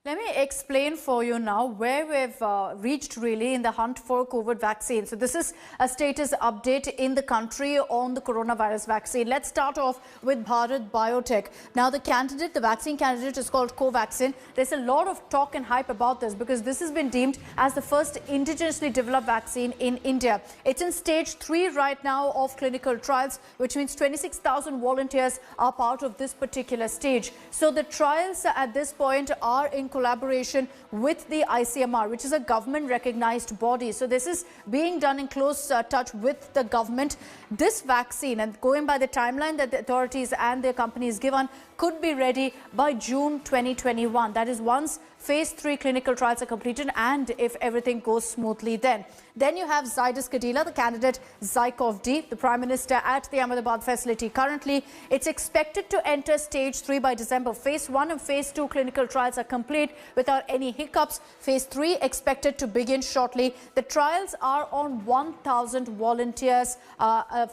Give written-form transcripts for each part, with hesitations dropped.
Let me explain for you now where we've reached really in the hunt for COVID vaccine. So this is a status update in the country on the coronavirus vaccine. Let's start off with Bharat Biotech. Now the vaccine candidate is called Covaxin. There's a lot of talk and hype about this because this has been deemed as the first indigenously developed vaccine in India. It's in stage 3 right now of clinical trials, which means 26,000 volunteers are part of this particular stage. So the trials at this point are in collaboration with the ICMR, which is a government recognized body. So this is being done in close touch with the government. This vaccine, and going by the timeline that the authorities and their companies given, could be ready by June 2021. That is once phase 3 clinical trials are completed and if everything goes smoothly then. Then you have Zydus Cadila, the candidate ZyCoV-D, the Prime Minister at the Ahmedabad facility currently. It's expected to enter stage 3 by December. Phase 1 and phase 2 clinical trials are complete without any hiccups. Phase 3 expected to begin shortly. The trials are on 1,000 volunteers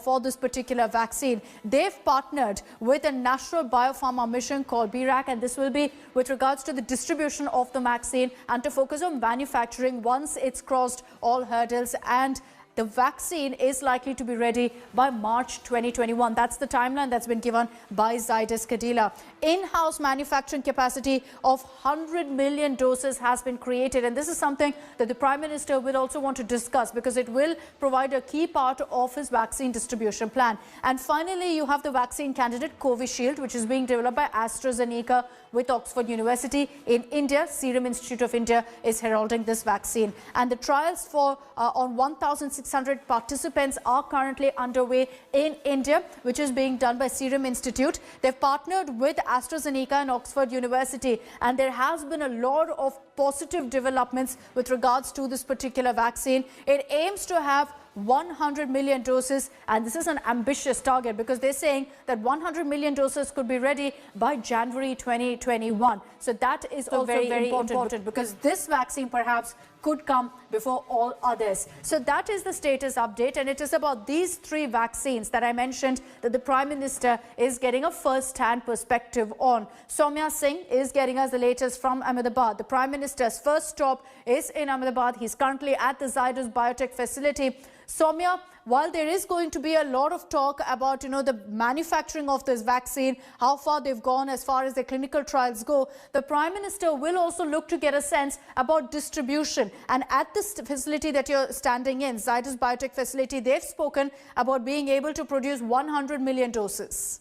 for this particular vaccine. They've partnered with a national biopharma mission called BRAC, and this will be with regards to the distribution of the vaccine and to focus on manufacturing once it's crossed all hurdles, and the vaccine is likely to be ready by March 2021. That's the timeline that's been given by Zydus Cadila. In-house manufacturing capacity of 100 million doses has been created, and this is something that the Prime Minister will also want to discuss because it will provide a key part of his vaccine distribution plan. And finally, you have the vaccine candidate Covishield, which is being developed by AstraZeneca with Oxford University in India. Serum Institute of India is heralding this vaccine, and the trials for on 1,600 participants are currently underway in India, which is being done by Serum Institute. They've partnered with AstraZeneca and Oxford University, and there has been a lot of positive developments with regards to this particular vaccine. It aims to have 100 million doses, and this is an ambitious target because they're saying that 100 million doses could be ready by January 2021. So that is also very important because this vaccine perhaps could come before all others. So that is the status update, and it is about these 3 vaccines that I mentioned that the Prime Minister is getting a first-hand perspective on. Soumya Singh is getting us the latest from Ahmedabad. The Prime Minister's first stop is in Ahmedabad. He's currently at the Zydus Biotech facility. Soumya, while there is going to be a lot of talk about, the manufacturing of this vaccine, how far they've gone as far as the clinical trials go, the Prime Minister will also look to get a sense about distribution. And at this facility that you're standing in, Zydus Biotech facility, they've spoken about being able to produce 100 million doses.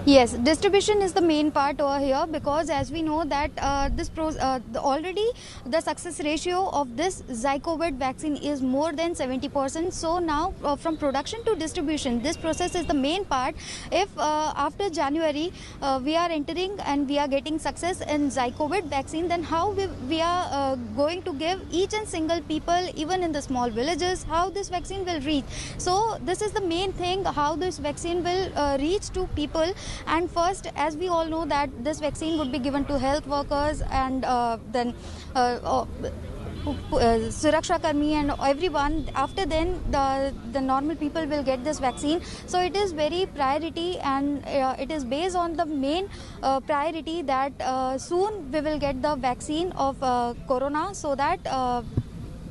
Yes, distribution is the main part over here because as we know that already the success ratio of this ZyCoV vaccine is more than 70%. So now from production to distribution, this process is the main part. If after January we are entering and we are getting success in ZyCoV vaccine, then how we are going to give each and single people, even in the small villages, how this vaccine will reach. So this is the main thing, how this vaccine will reach to people. And first, as we all know that this vaccine would be given to health workers and then Suraksha Karmi and everyone. After then, the normal people will get this vaccine. So it is very priority, and it is based on the main priority that soon we will get the vaccine of corona, so that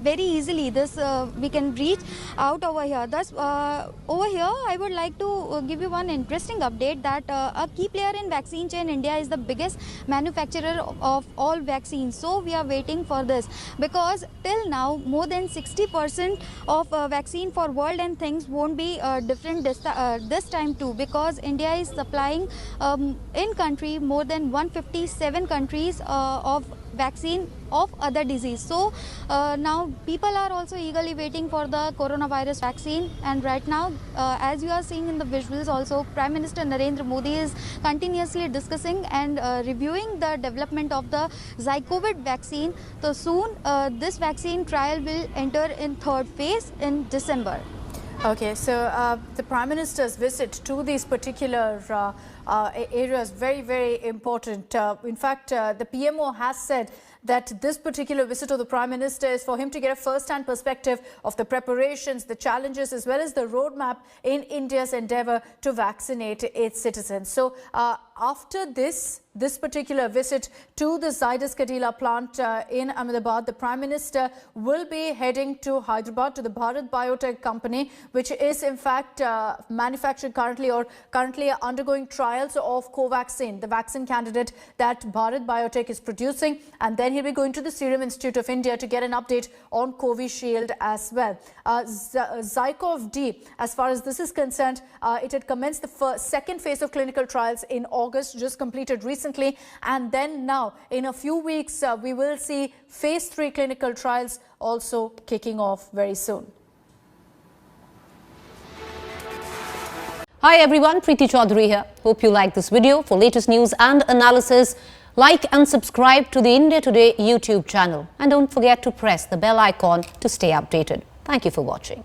very easily this we can reach out over here. Thus over here I would like to give you one interesting update that a key player in vaccine chain, India is the biggest manufacturer of all vaccines. So we are waiting for this because till now more than 60% of vaccine for world and things won't be different this time too, because India is supplying in country more than 157 countries of vaccine of other disease. So now people are also eagerly waiting for the coronavirus vaccine, and right now as you are seeing in the visuals also, Prime Minister Narendra Modi is continuously discussing and reviewing the development of the ZyCoV vaccine. So soon this vaccine trial will enter in 3rd phase in December. Okay, so the Prime Minister's visit to these particular areas, very, very important. In fact, the PMO has said that this particular visit of the Prime Minister is for him to get a first-hand perspective of the preparations, the challenges, as well as the roadmap in India's endeavour to vaccinate its citizens. So after this particular visit to the Zydus Cadila plant in Ahmedabad, the Prime Minister will be heading to Hyderabad to the Bharat Biotech company, which is in fact manufactured currently undergoing trials of Covaxin, the vaccine candidate that Bharat Biotech is producing. And then he'll be going to the Serum Institute of India to get an update on Covishield as well. Zycov-D, as far as this is concerned, it had commenced the second phase of clinical trials in August, just completed recently, and then now in a few weeks we will see phase 3 clinical trials also kicking off very soon. Hi everyone, Preeti Chaudhary here. Hope you like this video. For latest news and analysis, like and subscribe to the India Today YouTube channel, and don't forget to press the bell icon to stay updated. Thank you for watching.